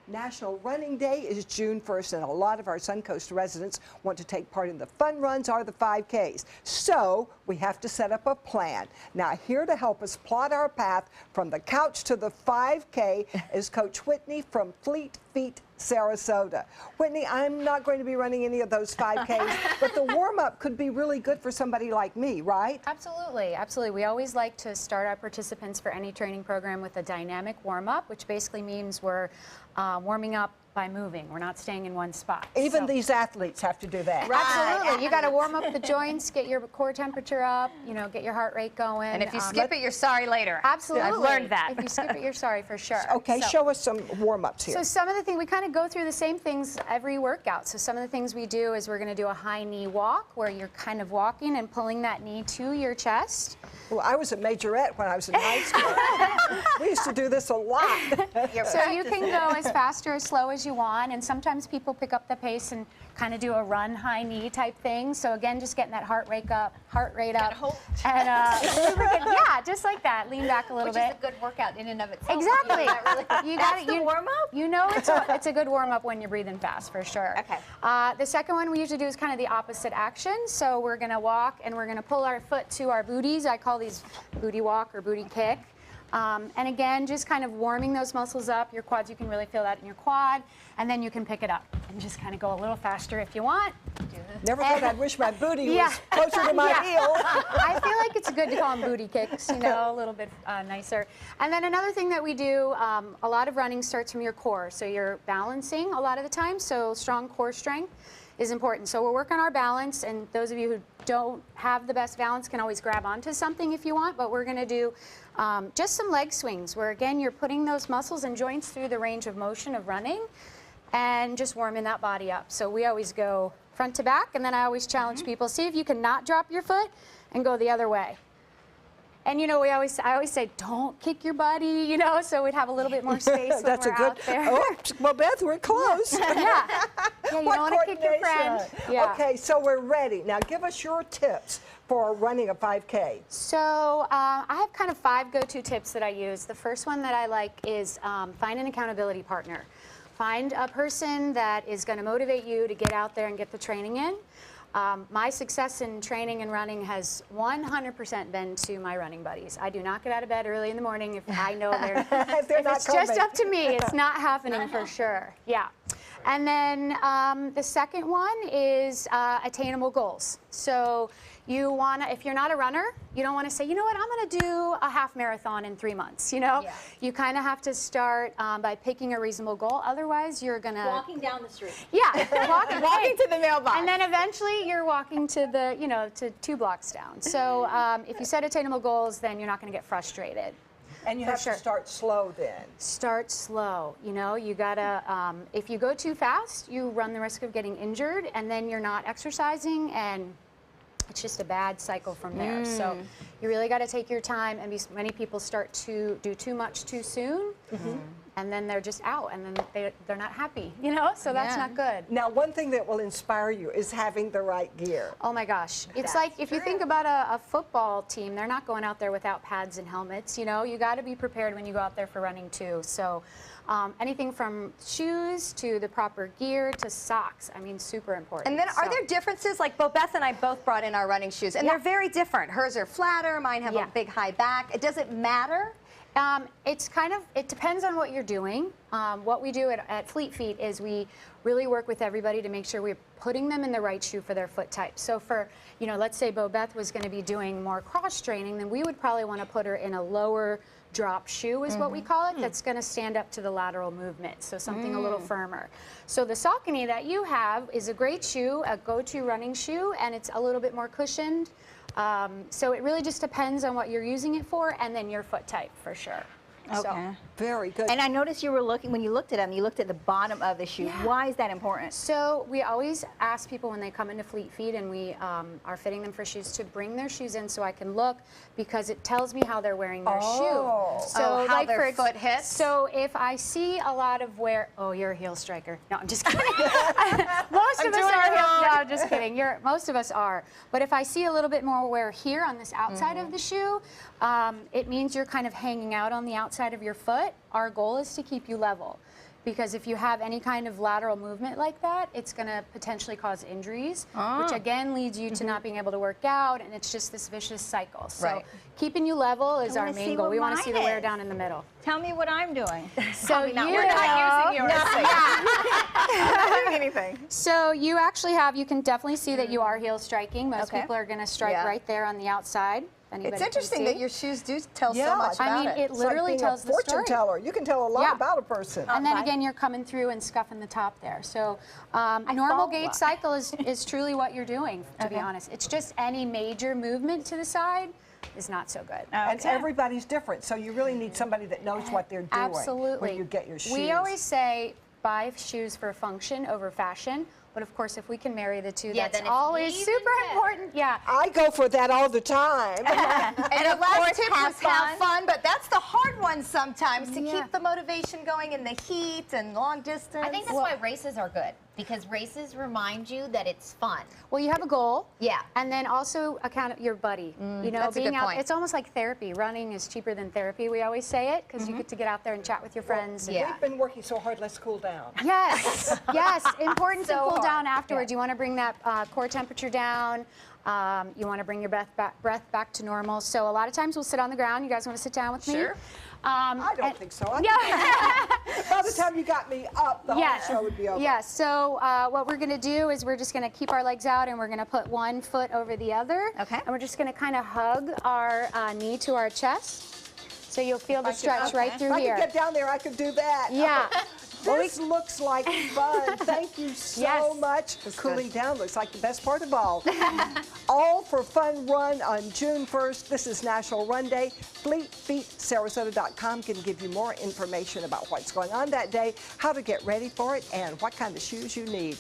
National Running Day is June 1st, and a lot of our Suncoast residents want to take part in the fun runs or the 5Ks. So we have to set up a plan. Now, here to help us plot our path from the couch to the 5K is Coach Whitney from Fleet Feet, Sarasota. Whitney, I'm not going to be running any of those 5Ks, but the warm-up could be really good for somebody like me, right? Absolutely, absolutely. We always like to start our participants for any training program with a dynamic warm-up, which basically means we're warming up by moving. We're not staying in one spot. Even these athletes have to do that. Right. Absolutely. You got to warm up the joints, get your core temperature up, you know, get your heart rate going. And if you skip it, you're sorry later. Absolutely. I've learned that. If you skip it, you're sorry for sure. Okay, so, show us some warm-ups here. So some of the things, we kind of go through the same things every workout. So some of the things we do is we're going to do a high knee walk where you're kind of walking and pulling that knee to your chest. Well, I was a majorette when I was in high school. We used to do this a lot. So you can go as fast or as slow as you want, and sometimes people pick up the pace and kind of do a run high knee type thing. So again, just getting that heart rate up, and yeah, just like that. Lean back a little bit. Which is a good workout in and of itself. Exactly. You got it. warm up. You know, it's a good warm up when you're breathing fast for sure. Okay. The second one we usually do is kind of the opposite action. So we're gonna walk and we're gonna pull our foot to our booties. I call these booty walk or booty kick. And again, just kind of warming those muscles up. Your quads, you can really feel that in your quad. And then you can pick it up and just kind of go a little faster if you want. Never thought I'd wish my booty was closer to my heel. I feel like it's good to call them booty kicks, you know, a little bit nicer. And then another thing that we do, a lot of running starts from your core. So you're balancing a lot of the time, so strong core strength is important. So we're working our balance, and those of you who don't have the best balance can always grab onto something if you want, but we're gonna do just some leg swings where, again, you're putting those muscles and joints through the range of motion of running and just warming that body up. So we always go front to back, and then I always challenge people, see if you can not drop your foot and go the other way. And you know, I always say, don't kick your body, you know, so we'd have a little bit more space when That's we're a good, out there. Oh, well, Beth, we're close. Yeah, you don't want to kick your friend. Yeah. Okay, so we're ready. Now, give us your tips for running a 5K. So I have kind of 5 go-to tips that I use. The first one that I like is find an accountability partner. Find a person that is going to motivate you to get out there and get the training in. My success in training and running has 100% been to my running buddies. I do not get out of bed early in the morning if I know if it's just up to me, it's not happening for sure. Yeah. And then the second one is attainable goals. So you want to, if you're not a runner, you don't want to say, you know what, I'm going to do a half marathon in 3 months, you know? Yeah. You kind of have to start by picking a reasonable goal. Otherwise, you're going to... Walking down the street. Yeah, walking to the mailbox. And then eventually you're walking to the, you know, to 2 blocks down. So if you set attainable goals, then you're not going to get frustrated. And you have to start slow then. Start slow. You know, you gotta, if you go too fast, you run the risk of getting injured, and then you're not exercising, and it's just a bad cycle from there. So you really got to take your time, and many people start to do too much too soon, and then they're just out, and then they're not happy, you know? So that's not good. Now, one thing that will inspire you is having the right gear. Oh my gosh. It's like, if you think about a football team, they're not going out there without pads and helmets, you know? You got to be prepared when you go out there for running too. So anything from shoes to the proper gear to socks, I mean, super important. And then are there differences? Like Beth and I both brought in our running shoes, and they're very different. Hers are flatter, mine have a big high back. Does it matter? It's kind of, it depends on what you're doing. What we do at Fleet Feet is we really work with everybody to make sure we're putting them in the right shoe for their foot type. So for, you know, let's say Beth was going to be doing more cross training, then we would probably want to put her in a lower drop shoe is what we call it, that's going to stand up to the lateral movement, so something a little firmer. So the Saucony that you have is a great shoe, a go-to running shoe, and it's a little bit more cushioned. So it really just depends on what you're using it for, and then your foot type for sure. Okay. So, very good. And I noticed you were looking, when you looked at them, you looked at the bottom of the shoe. Why is that important? So we always ask people when they come into Fleet Feet and we are fitting them for shoes to bring their shoes in so I can look, because it tells me how they're wearing their shoe. So how their foot hits? So if I see a lot of wear, oh, you're a heel striker. No, I'm just kidding. Most of us are. No, just kidding. Most of us are. But if I see a little bit more wear here on this outside of the shoe, it means you're kind of hanging out on the outside of your foot. Our goal is to keep you level. because if you have any kind of lateral movement like that, it's going to potentially cause injuries, which again leads you to not being able to work out, and it's just this vicious cycle. So Right. keeping you level is our wanna see main goal. what We want to see the wear mine down in the middle. Tell me what I'm doing. So You're not using yours. I'm not doing anything. So you actually have, you can definitely see that you are heel striking. Most Okay. people are going to strike Yeah. right there on the outside. Anybody It's can interesting see. that your shoes do tell Yeah, so much about I mean, it. it It's like literally being tells a the fortune story. teller. You can tell a lot Yeah. about a person. And then fine. again, you're coming through and scuffing the top there. So normal follow gait up. cycle is truly what you're doing, to be Okay. honest. It's just any major movement to the side is not so good. And Okay. everybody's different, so you really need somebody that knows what they're doing Absolutely. when you get your shoes. We always say buy shoes for function over fashion. But of course, if we can marry the two, Yeah, that's then it's always even super better. important. Yeah. I go for that all the time. And the of last course, tip have was have fun, but that's the hard one sometimes, to Yeah. keep the motivation going in the heat and long distance. I think that's why races are good, because races remind you that it's fun. Well, you have a goal. Yeah. And then also account your buddy. You know, that's a being good out, point. it's almost like therapy. Running is cheaper than therapy. We always say it because you get to get out there and chat with your friends. Yeah. We've been working so hard, let's cool down. Yes, yes. Important to So cool hard. down afterwards. You want to bring that core temperature down. You want to bring your breath back to normal. So a lot of times we'll sit on the ground. You guys want to sit down with me? Sure. I don't think so. By the time you got me up, the Yes. whole show would be over. Yes. So what we're going to do is we're just going to keep our legs out and we're going to put one foot over the other. Okay. And we're just going to kind of hug our knee to our chest. So you'll feel the stretch right If through I here. could get down there, I could do that. Yeah. This looks like fun. Thank you so Yes. much. Cooling down looks like the best part of all. All for Fun Run on June 1st. This is National Run Day. FleetFeetSarasota.com can give you more information about what's going on that day, how to get ready for it, and what kind of shoes you need.